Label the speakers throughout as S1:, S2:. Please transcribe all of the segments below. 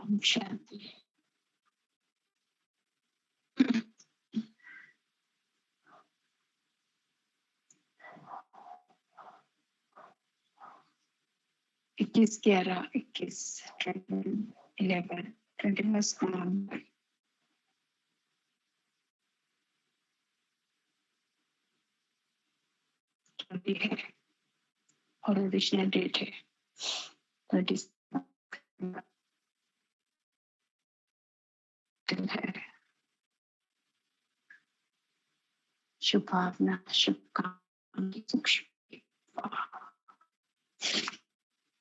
S1: ओम शांति। 21/11/21 नवंबर है और original date है 30 है। शुभ भावना, शुभकामना, सूक्ष्म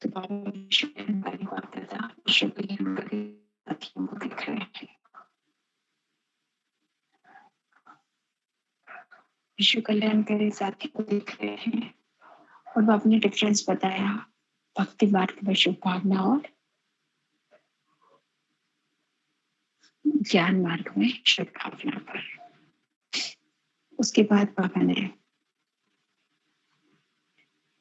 S1: तो बाबा जानकारी पाता था, शुभ साथियों को दिख रहे हैं, विश्व कल्याणकारी साथी को देख रहे हैं। और बाबा ने डिफरेंस बताया भक्ति मार्ग में शुभ भावना और ज्ञान मार्ग में शुभ भावना पर। उसके बाद बाबा ने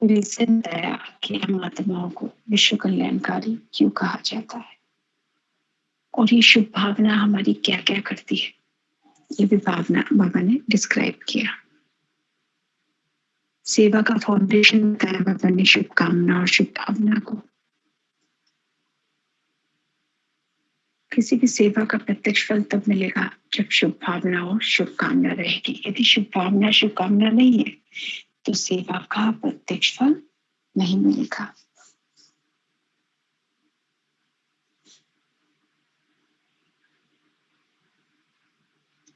S1: रीजन बताया कि हम आत्माओं को विश्व कल्याणकारी क्यों कहा जाता है और ये शुभ भावना हमारी क्या क्या करती है, ये भी भावना बाबा ने डिस्क्राइब किया। सेवा का फाउंडेशन बताया बाबा ने शुभकामना और शुभ भावना को। किसी भी सेवा का प्रत्यक्ष फल तब मिलेगा जब शुभ भावना और शुभकामना रहेगी। यदि शुभ भावना शुभकामना नहीं है तो सेवा का प्रत्यक्ष फल नहीं मिलेगा।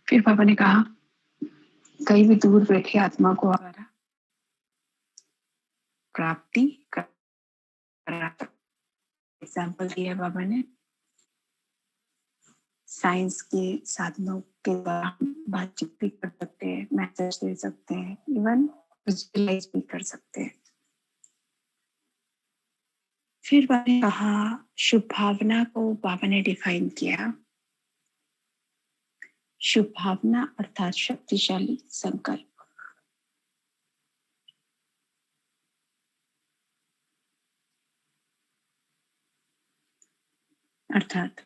S1: फिर बाबा ने कहा कहीं भी दूर बैठे आत्मा को आवारा प्राप्ति एग्जाम्पल दिया बाबा ने। साइंस के साधनों के द्वारा बातचीत भी कर सकते हैं, मैसेज दे सकते हैं, इवन विजुअलाइज भी कर सकते हैं। फिर बाबा ने कहा शुभ भावना को बाबा ने डिफाइन किया। शुभ भावना अर्थात शक्तिशाली संकल्प। अर्थात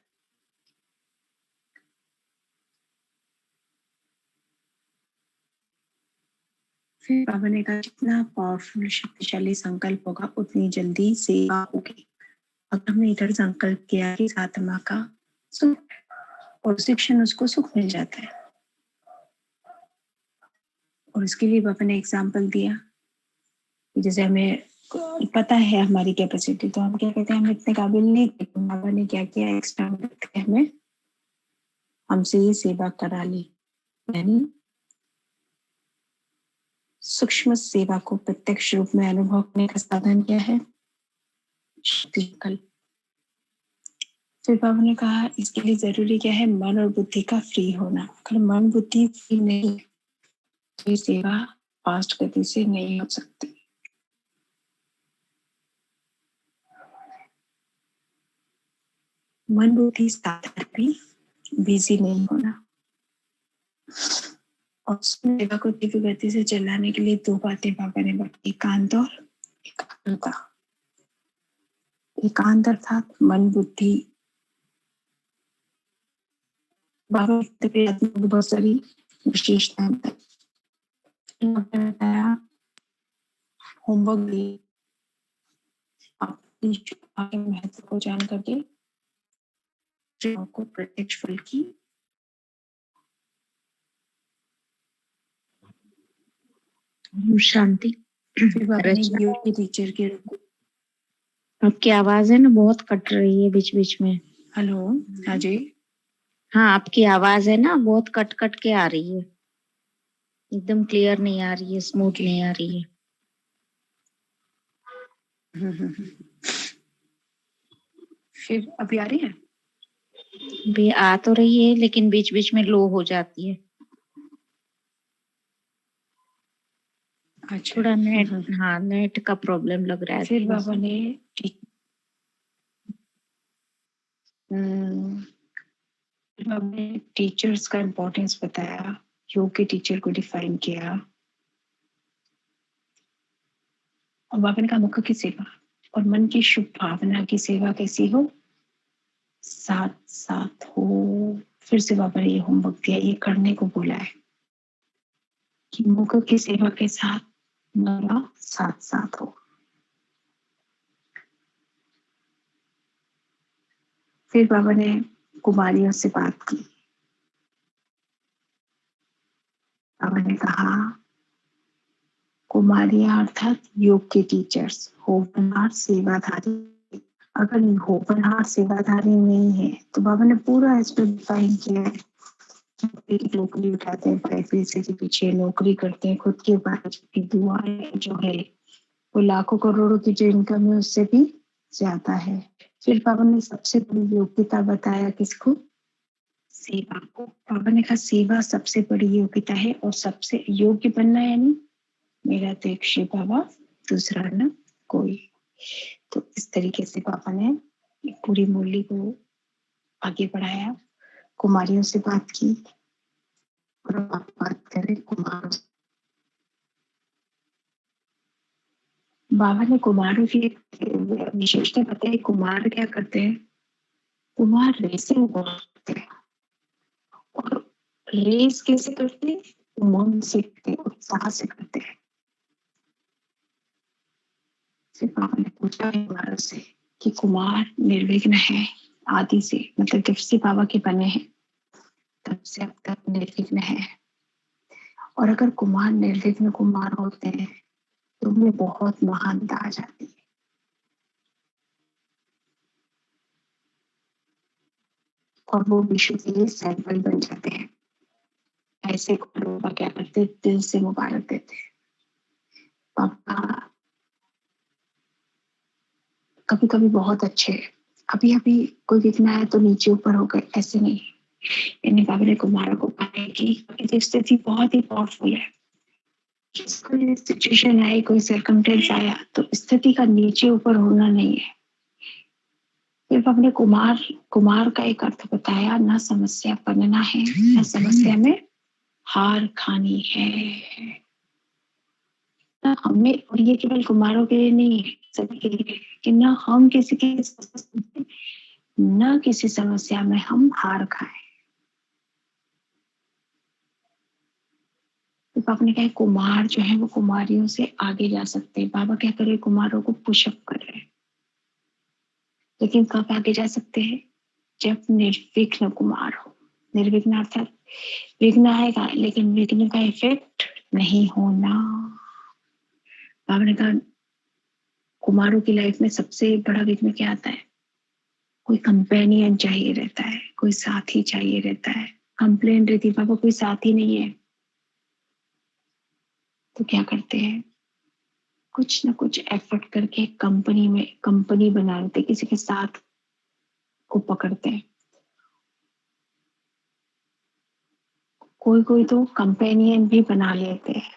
S1: फिर बाबा ने कहा जितना पावरफुल शक्तिशाली संकल्प होगा उतनी जल्दी सेवा होगी। अगर हमने इधर संकल्प किया कि आत्मा का सुख और शिक्षण उसको सुख मिल जाता है। और इसके लिए बाबा ने एग्जाम्पल दिया कि जैसे हमें पता है हमारी कैपेसिटी, तो हम क्या कहते हैं हम इतने काबिल नहीं थे। बाबा ने क्या किया, एक्स्ट्रा हमें हमसे ये सेवा करा ली। यानी सूक्ष्म सेवा को प्रत्यक्ष रूप में अनुभव करने का साधन क्या है, संकल्प। फिर बाबा ने कहा इसके लिए जरूरी क्या है, मन और बुद्धि का फ्री होना। अगर मन बुद्धि फ्री नहीं है तो ये सेवा फास्ट गति से नहीं हो सकती। मन बुद्धि साथ भी बिजी नहीं होना। और सेवा को तीव्र गति से चलाने के लिए दो बातें बाबा ने बताई, एकांत और एकाग्रता। एकांत अर्थात मन बुद्धि। बाबा की बहुत सारी विशेषताएं बताया। होमवर्क अपनी महत्व को जान करके को प्रत्यक्ष फल की
S2: शांति।
S1: योग के टीचर के रूप।
S2: आपकी आवाज है ना बहुत कट रही है बीच बीच में।
S1: हेलो, हाँ जी।
S2: हाँ, आपकी आवाज है ना बहुत कट कट के आ रही है, एकदम क्लियर नहीं आ रही है, स्मूथ नहीं आ रही है।
S1: फिर अभी आ रही है?
S2: भी आ तो रही है लेकिन बीच बीच में लो हो जाती है।
S1: अच्छा,
S2: थोड़ा नेट, हाँ नेट का प्रॉब्लम लग रहा है।
S1: फिर बाबा ने टीचर्स का इम्पोर्टेंस बताया, योग के टीचर को डिफाइन किया। और बाबा ने कहा मुख की सेवा और मन की शुभ भावना की सेवा कैसी हो, साथ साथ हो। फिर से बाबा ने ये होमवर्क दिया, ये करने को बोला है कि मुख की सेवा के साथ मेरा साथ साथ हो। फिर बाबा ने कुमारियों से बात की। बाबा ने कहा कुमारियां अर्थात योग के टीचर्स, होनहार सेवाधारी। अगर होनहार सेवाधारी नहीं है तो बाबा ने पूरा इस पर डिफाइन किया है। नौकरी उठाते हैं, पैसे के पीछे नौकरी करते हैं, खुद के ऊपर की दुआएं जो है वो लाखों करोड़ों की जो इनकम है उससे भी ज्यादा है। फिर बाबा ने सबसे बड़ी योग्यता बताया किसको? सेवा को। बाबा ने कहा सेवा सबसे बड़ी योग्यता है और सबसे योग्य बनना यानी मेरा तो एक शिव बाबा, दूसरा न कोई। तो इस तरीके से पापा ने पूरी मुरली को आगे बढ़ाया, कुमारियों से बात की। और अब आप बात करें कुमारों से। बाबा ने कुमारों की एक विशेषता बताई। कुमार क्या करते हैं? कुमार रेसिंग करते हैं। और रेस कैसे करते हैं? उमंग से करते हैं, उत्साह से करते हैं। फिर पापा ने पूछा कुमारों से कि कुमार निर्विघ्न है आदि से, मतलब जब से बाबा के बने हैं तब से अब तक निर्विघ्न है। और अगर कुमार निर्विघ्न कुमार होते हैं तो उनमें बहुत महानता आ जाती है। और वो विश्व के लिए सैंपल बन जाते हैं। ऐसे लोग क्या करते, दिल से मुबारक देते हैं। पापा कभी कभी बहुत अच्छे, अभी अभी कोई दिखना है तो नीचे ऊपर हो गए, ऐसे नहीं। यानी बाबा ने कुमारों को कहा कि स्थिति बहुत ही पावरफुल है। कोई सिचुएशन आई, कोई सर्कमटेंस आया तो स्थिति का नीचे ऊपर होना नहीं है। फिर हमने कुमार कुमार का एक अर्थ बताया, ना समस्या बनना है, ना समस्या में हार खानी है। ना हमें, और ये केवल कुमारों के लिए नहीं है, सभी के लिए कि ना हम किसी की ना किसी समस्या में हम हार खाएं। तो बाबा ने कहा कुमार जो है वो कुमारियों से आगे जा सकते हैं। बाबा क्या करे, कुमारों को पुशअप कर रहे हैं। लेकिन कब आगे जा सकते हैं? जब निर्विघ्न कुमार हो। निर्विघ्न अर्थात विघ्न आएगा लेकिन विघ्न का इफेक्ट नहीं होना। बाबा ने कहा कुमारों की लाइफ में सबसे बड़ा विघ्न क्या आता है? कोई कंपेनियन चाहिए रहता है, कोई साथी चाहिए रहता है। कंप्लेन रहती बाबा कोई साथी नहीं है, तो क्या करते हैं? कुछ ना कुछ एफर्ट करके कंपनी में कंपनी बना लेते, किसी के साथ को पकड़ते हैं। कोई कोई तो कंपेनियन भी बना लेते हैं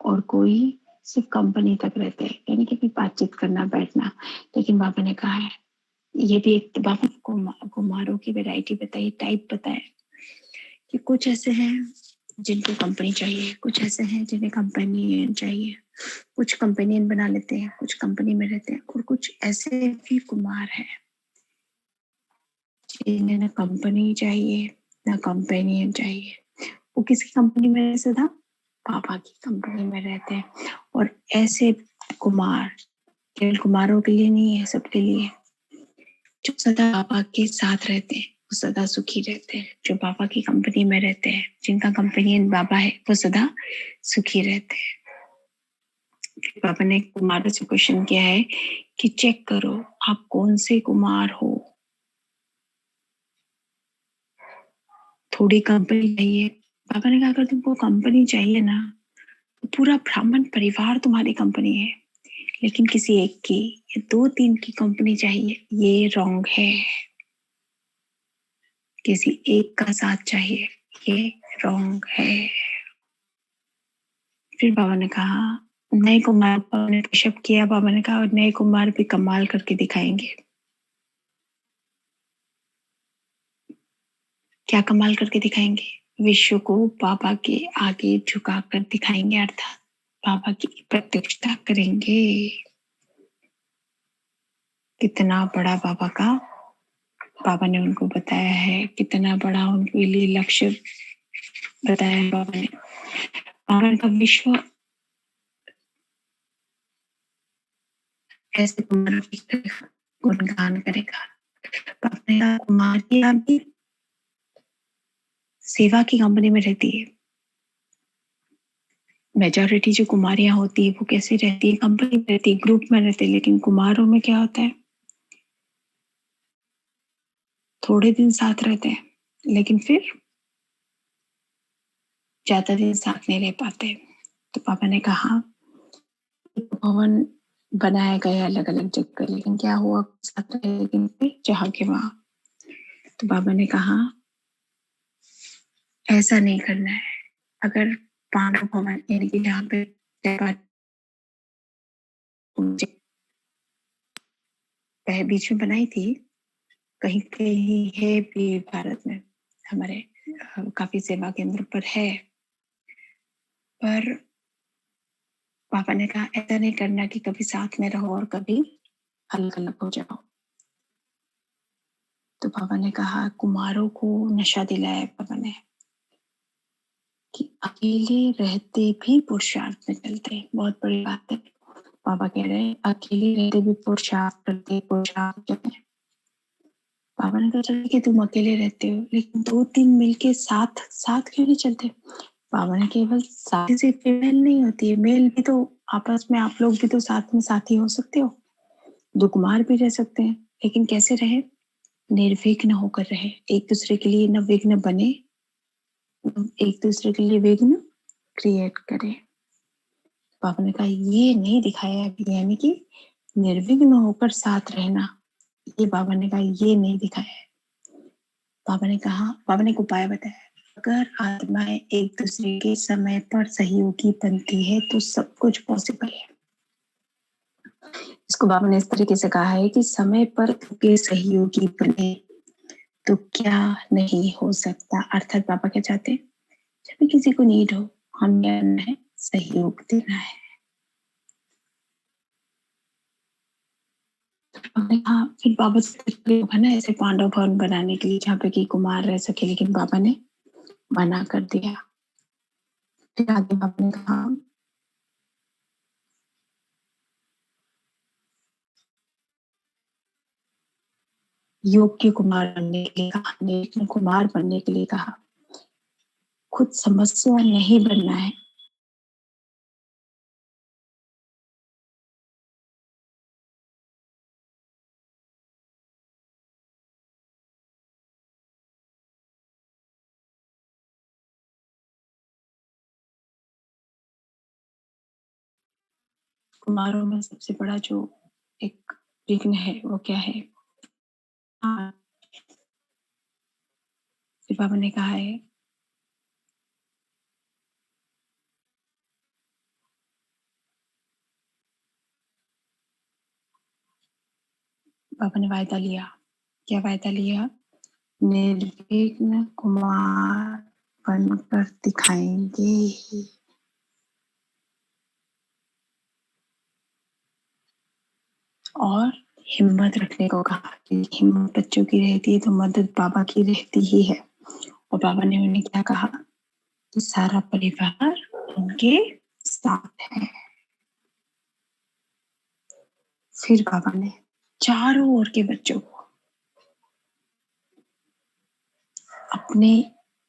S1: और कोई सिर्फ कंपनी तक रहते हैं, यानी कि बातचीत करना बैठना। लेकिन बाबा ने कहा है, ये भी एक बाबा कुमारों की वैरायटी बताई, टाइप बताए कि कुछ ऐसे हैं जिनको कंपनी चाहिए, कुछ ऐसे हैं जिन्हें कंपेनियन चाहिए। कुछ कंपेनियन बना लेते हैं, कुछ कंपनी में रहते हैं, और कुछ ऐसे भी कुमार हैं जिन्हें ना कंपनी चाहिए ना कंपेनियन चाहिए। वो किसकी कंपनी में रहते था? पापा की कंपनी में रहते हैं। और ऐसे कुमार केवल कुमारों के लिए नहीं है, सबके लिए, जो सदा पापा के साथ रहते हैं वो सदा सुखी रहते हैं। जो पापा की कंपनी में रहते हैं, जिनका कंपेनियन बाबा है, वो सदा सुखी रहते हैं। पापा ने कुमार से क्वेश्चन किया है कि चेक करो आप कौन से कुमार हो। थोड़ी कंपनी चाहिए। पापा ने कहा अगर तुमको कंपनी चाहिए ना तो पूरा ब्राह्मण परिवार तुम्हारी कंपनी है। लेकिन किसी एक की या दो तीन की कंपनी चाहिए, ये रॉन्ग है। किसी एक का साथ चाहिए, ये रॉन्ग है। फिर बाबा ने कहा नए कुमार ने पुशअप किया। बाबा ने कहा नए कुमार भी कमाल करके दिखाएंगे। क्या कमाल करके दिखाएंगे? विश्व को बाबा के आगे झुकाकर दिखाएंगे, अर्थात बाबा की प्रत्यक्षता करेंगे। कितना बड़ा बाबा का बाबा ने उनको बताया है कितना बड़ा उनके लिए लक्ष्य बताया है बाबा ने। बाबा का विश्व ऐसे कुमारों की गुणगान करेगा। बाबा ने कहा कुमारियां भी सेवा की कंपनी में रहती है। मेजॉरिटी जो कुमारियां होती है वो कैसे रहती है, कंपनी में रहती है, ग्रुप में रहती है। लेकिन कुमारों में क्या होता है, थोड़े दिन साथ रहते हैं लेकिन फिर ज्यादा दिन साथ नहीं रह पाते। तो पापा ने कहा भवन बनाया गया अलग अलग जगह, लेकिन क्या हुआ साथ रहे लेकिन फिर जहाँ के वहां। तो बाबा ने कहा ऐसा नहीं करना है। अगर पांडव भवन यानी कि जहाँ पे बीच में बनाई थी, कहीं कहीं है भी भारत में, हमारे काफी सेवा केंद्र पर है। पर पापा ने कहा ऐसा नहीं करना कि कभी साथ में रहो और कभी अलग अलग हो जाओ। तो पापा ने कहा कुमारों को नशा दिलाया पापा ने कि अकेले रहते भी पुरुषार्थ में चलते हैं। बहुत बड़ी बात है। पापा कह रहे हैं अकेले रहते भी पुरुषार्थ करते, पुरुषार्थ चलते हैं। पापा ने कहा चलो कि तुम अकेले रहते हो लेकिन 2-3 मिलके साथ साथ क्यों नहीं चलते। पापा ने केवल साथी से फीमेल नहीं होती है, मेल भी तो आपस में आप लोग भी तो साथ में साथी हो सकते हो, दो कुमार भी रह सकते हैं। लेकिन कैसे रहे, निर्विघ्न होकर रहे, एक दूसरे के लिए न विघ्न बने, एक दूसरे के लिए विघ्न क्रिएट करे। पापा ने कहा ये नहीं दिखाया है, यानी कि निर्विघ्न होकर साथ रहना, ये बाबा ने कहा ये नहीं दिखाया है। बाबा ने कहा, बाबा ने एक उपाय बताया, अगर आत्माएं एक दूसरे के समय पर सहयोगी बनती है तो सब कुछ पॉसिबल है। इसको बाबा ने इस तरीके से कहा है कि समय पर के सहयोगी बने तो क्या नहीं हो सकता। अर्थात बाबा क्या चाहते हैं, जब भी किसी को नीड हो हमने आना है, सहयोग देना है। हमने कहा फिर बाबा से है ना ऐसे पांडव भवन बनाने के लिए जहाँ पे कि कुमार रह सके, लेकिन बाबा ने मना कर दिया। फिर आगे बाबा ने कहा योग्य कुमार बनने के लिए कहा, निर्विघ्न कुमार बनने के लिए कहा। खुद समस्या नहीं बनना है। कुमारों में सबसे बड़ा जो एक विघ्न है वो क्या है, हाँ। फिर बाबा ने कहा है बाबा ने वायदा लिया। क्या वायदा लिया, निर्विघ्न कुमार बनकर दिखाएंगे। और हिम्मत रखने को कहा कि हिम्मत बच्चों की रहती है तो मदद बाबा की रहती ही है। और बाबा ने उन्हें क्या कहा कि सारा परिवार उनके साथ है। फिर बाबा ने चारों ओर के बच्चों को अपने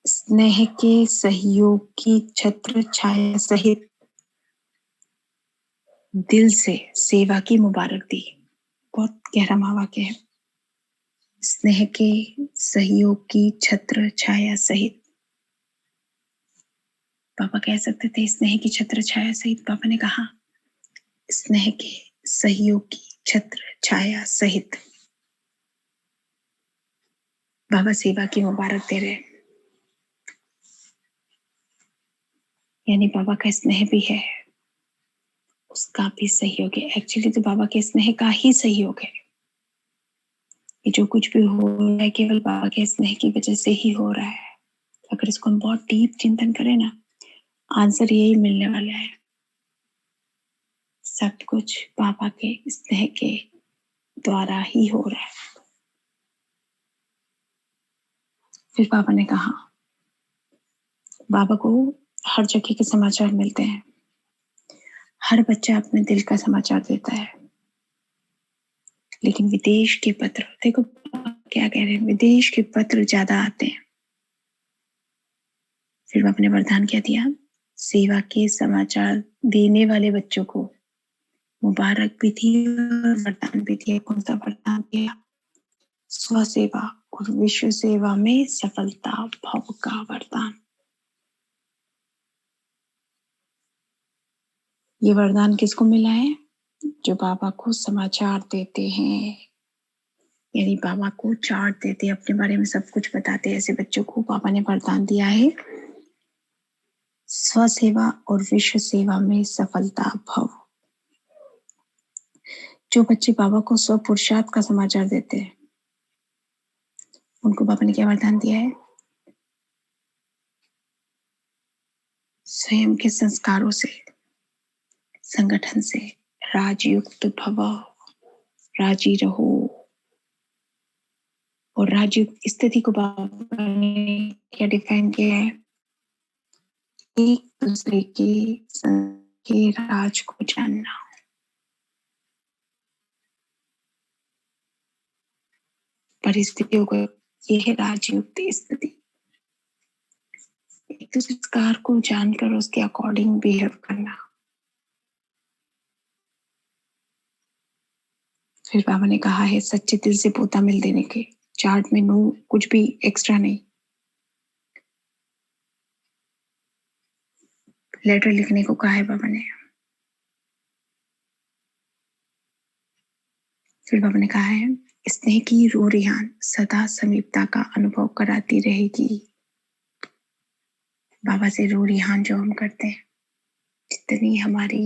S1: स्नेह के सहयोग की छत्र छाया सहित दिल से सेवा की मुबारक दी। बहुत गहरा महावाक्य है। स्नेह के सहयोग की छत्र छाया सहित, पापा कह सकते थे स्नेह की छत्र छाया सहित, पापा ने कहा स्नेह के सहयोग की छत्र छाया सहित। बाबा सेवा की मुबारक दे रहे, यानी बाबा का स्नेह भी है, उसका भी सहयोग है। एक्चुअली तो बाबा के स्नेह का ही सहयोग है। ये जो कुछ भी हो रहा है केवल बाबा के स्नेह की वजह से ही हो रहा है। अगर इसको हम बहुत डीप चिंतन करें ना, आंसर यही मिलने वाला है, सब कुछ बाबा के स्नेह के द्वारा ही हो रहा है। फिर बाबा ने कहा, बाबा को हर जगह के समाचार मिलते हैं, हर बच्चा अपने दिल का समाचार देता है, लेकिन विदेश के पत्र, देखो क्या कह रहे हैं, विदेश के पत्र ज्यादा आते हैं। फिर बाबा ने वरदान क्या दिया, सेवा के समाचार देने वाले बच्चों को मुबारक भी थी और वरदान भी दिया। कौन सा वरदान दिया? स्वसेवा और विश्व सेवा में सफलता भव का वरदान। ये वरदान किसको मिला है? जो बाबा को समाचार देते हैं, यानी बाबा को चार्ट देते, अपने बारे में सब कुछ बताते हैं। ऐसे बच्चों को बाबा ने वरदान दिया है, स्वसेवा और विश्व सेवा में सफलता भव। जो बच्चे बाबा को स्व पुरुषार्थ का समाचार देते हैं, उनको बाबा ने क्या वरदान दिया है? स्वयं के संस्कारों से, संगठन से राजयुक्त भव, राजी रहो। और राजयुक्त स्थिति को बाबा ने क्या डिफाइन किया है? एक दूसरे के राज को जानना। परिस्थितियों को, ये है राजयुक्त स्थिति। एक दूसरे संस्कार को जानकर उसके अकॉर्डिंग बिहेव करना। फिर बाबा ने कहा है, सच्चे दिल से पोता मिल देने के। चार्ट में नो कुछ भी एक्स्ट्रा नहीं। लेटर लिखने को कहा है बाबा ने। फिर बाबा ने कहा है, स्नेह की रो रिहान सदा समीपता का अनुभव कराती रहेगी। बाबा से रो रिहान जो हम करते हैं, जितनी हमारी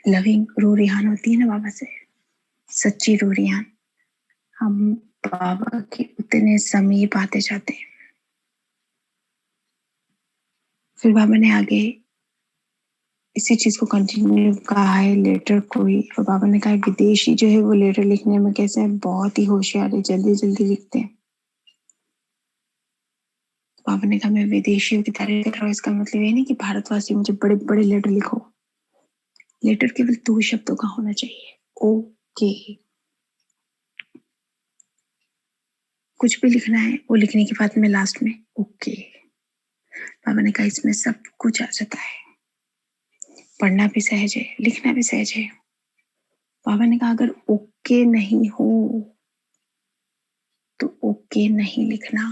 S1: लविंग रो रिहान होती है ना बाबा से, सच्ची रो रिहान, हम बाबा के उतने समीप आते जाते हैं। फिर बाबा ने आगे इसी चीज को कंटिन्यू कहा है, लेटर को ही। और बाबा ने कहा, विदेशी जो है वो लेटर लिखने में कैसे है, बहुत ही होशियार है, जल्दी जल्दी लिखते हैं। बाबा ने कहा, मैं विदेशियों की तारीफ कर रहा हूँ, इसका मतलब ये नहीं कि भारतवासी मुझे बड़े बड़े लेटर लिखो। लेटर केवल 2 शब्दों का होना चाहिए, ओके। कुछ भी लिखना है, वो लिखने के बाद में लास्ट में ओके। बाबा ने कहा, इसमें सब कुछ आ जाता है, पढ़ना भी सहज है, लिखना भी सहज है। बाबा ने कहा, अगर ओके नहीं हो तो ओके नहीं लिखना।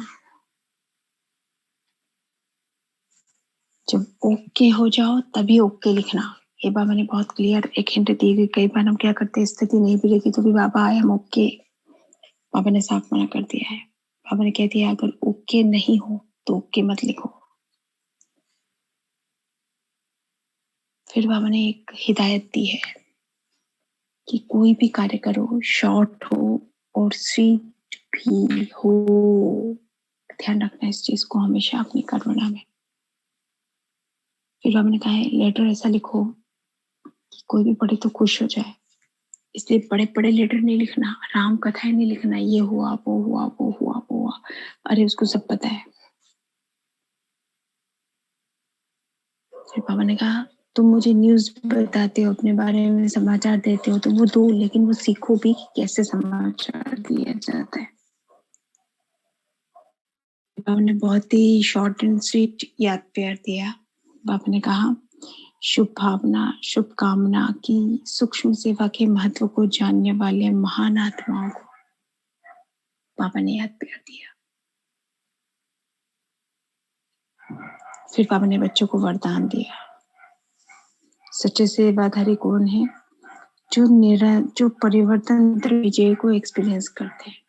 S1: जब ओके हो जाओ तभी ओके लिखना। ये बाबा ने बहुत क्लियर एक हिंट दी हुई। कई बार हम क्या करते हैं, स्थिति नहीं भी लिखी तो भी बाबा आए, हम ओके। बाबा ने साफ मना कर दिया है। बाबा ने कह दिया, अगर ओके नहीं हो तो ओके मत लिखो। फिर बाबा ने एक हिदायत दी है कि कोई भी कार्य करो, शॉर्ट हो और स्वीट भी हो। ध्यान रखना इस चीज को हमेशा अपनी कर्मणा में। फिर बाबा ने कहा है, लेटर ऐसा लिखो कि कोई भी पढ़े तो खुश हो जाए। इसलिए बड़े बड़े लेटर नहीं लिखना, राम कथाएं नहीं लिखना, ये हुआ वो हुआ वो हुआ वो हुआ, अरे उसको सब पता है। फिर बाबा ने कहा, तुम मुझे न्यूज बताते हो, अपने बारे में समाचार देते हो, तो वो दो, लेकिन वो सीखो भी कि कैसे समाचार दिया जाता है। बाबा ने बहुत ही शॉर्ट एंड स्वीट याद प्यार दिया। बाबा ने कहा, शुभ भावना, शुभ कामना की सूक्ष्म सेवा के महत्व को जानने वाले महान आत्माओं को बाबा ने याद प्यार दिया। फिर बाबा ने बच्चों को वरदान दिया। सच्चे सेवाधारी कौन है? जो परिवर्तन विजय को एक्सपीरियंस करते हैं।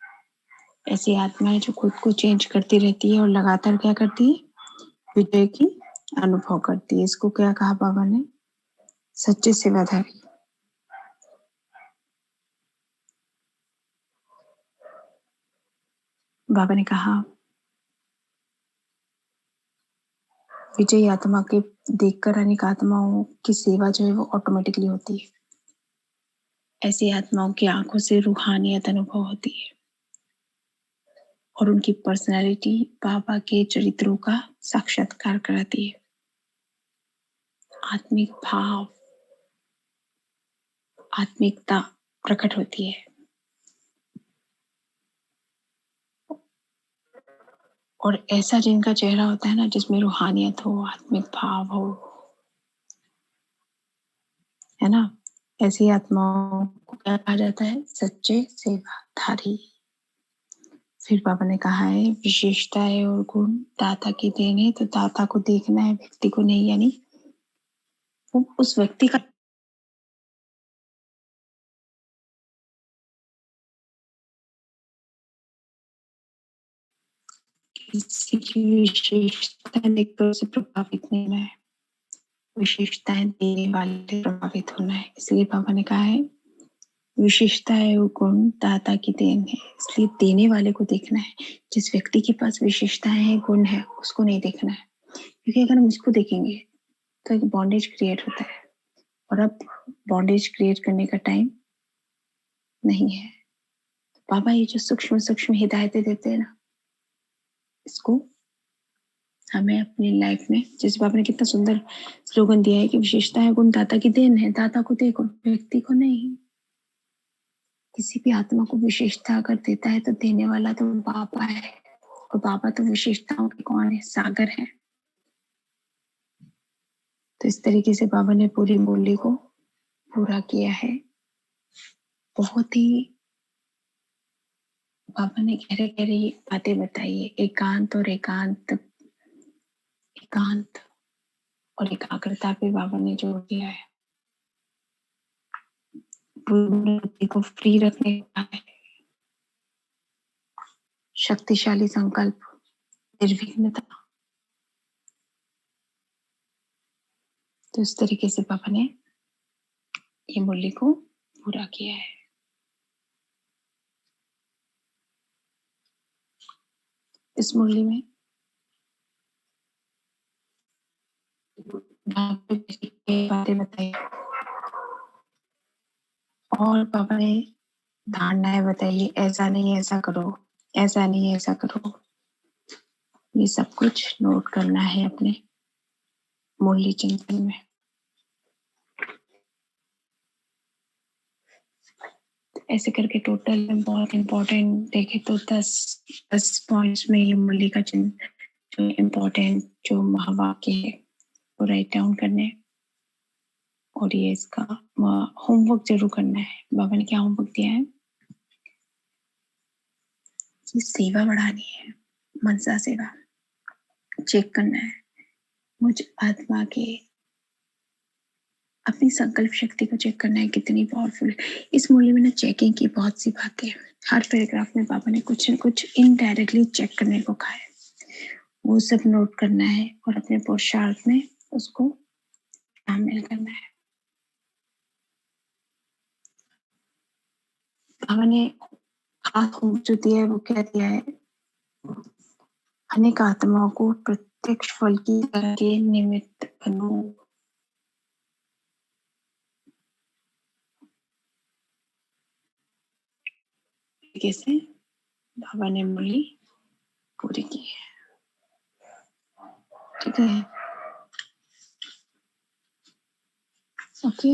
S1: ऐसी आत्माएं जो खुद को चेंज करती रहती है और लगातार क्या करती है, विजय की अनुभव करती है। इसको क्या कहा बाबा ने? सच्चे सेवाधारी। बाबा ने कहा, विजयी आत्मा के देखकर अनेक आत्माओं की सेवा जो है वो ऑटोमेटिकली होती है। ऐसी आत्माओं की आंखों से रूहानियत अनुभव होती है और उनकी पर्सनालिटी बाबा के चरित्रों का साक्षात्कार कराती है। आत्मिक भाव, आत्मिकता प्रकट होती है और ऐसा जिनका चेहरा होता है ना, जिसमें रूहानियत हो, आत्मिक भाव हो, है ना, ऐसी आत्माओं को क्या कहा जाता है? सच्चे सेवाधारी। फिर बाबा ने कहा है विशेषताएं और गुण दाता की देन है, तो दाता को देखना है, व्यक्ति को नहीं। यानी वो उस व्यक्ति का किसी की विशेषता देखकर उसे प्रभावित नहीं होना है, विशेषताएं देने वाले से प्रभावित होना है। इसलिए बाबा ने कहा है विशेषताएं और गुण दाता की देन है, इसलिए देने वाले को देखना है। जिस व्यक्ति के पास विशेषताएं हैं, गुण है, उसको नहीं देखना है, क्योंकि अगर हम उसको देखेंगे तो एक बॉन्डेज क्रिएट होता है और अब बॉन्डेज क्रिएट करने का टाइम नहीं है। बाबा ये जो सूक्ष्म सूक्ष्म हिदायतें देते हैं ना, इसको हमें अपनी लाइफ में, जैसे बाबा ने कितना सुंदर स्लोगन दिया है कि विशेषता है गुण दाता की देन है, दाता को देखो, व्यक्ति को नहीं। किसी भी आत्मा को विशेषता अगर देता है तो देने वाला तो बाबा है, और बाबा तो विशेषताओं के कौन है? सागर है। तो इस तरीके से बाबा ने पूरी मुरली को पूरा किया है। बहुत ही बाबा ने गहरे गहरी बातें बताई है। एकांत और एकांत, एकांत और एकाग्रता पे बाबा ने जोर दिया है। बुद्धि को फ्री रखने का है, शक्तिशाली संकल्प, निर्विघ्नता। तो इस तरीके से बाबा ने ये मुरली को पूरा किया है। इस मुरली में बातें बताई और बाबा ने धारणाएं बताई, ऐसा नहीं ऐसा करो, ऐसा नहीं ऐसा करो। ये सब कुछ नोट करना है अपने मुरली चिंतन में। ऐसे करके टोटल में बहुत इम्पोर्टेंट देखे तो 10 पॉइंट्स में ये मुरली का चिंतन, जो इम्पोर्टेंट जो महावाक्य है वो राइट डाउन करने, और ये इसका होमवर्क जरूर करना है। बाबा ने क्या होमवर्क दिया है? कि सेवा बढ़ानी है, मनसा सेवा चेक करना है, मुझ आत्मा के अपनी संकल्प शक्ति को चेक करना है कितनी पावरफुल है। इस मुरली में ना चेकिंग की बहुत सी बातें हैं। हर पैराग्राफ में बाबा ने कुछ न कुछ इनडायरेक्टली चेक करने को कहा है, वो सब नोट करना है और अपने पुरुषार्थ में उसको शामिल करना है। बाबा ने खास होमवर्क जो दिया है वो क्या दिया है? अनेक आत्माओं को प्रत्यक्ष फल की तरह के निमित्त बनो। तरीके से बाबा ने मुरली पूरी की है। ठीक है, ओके।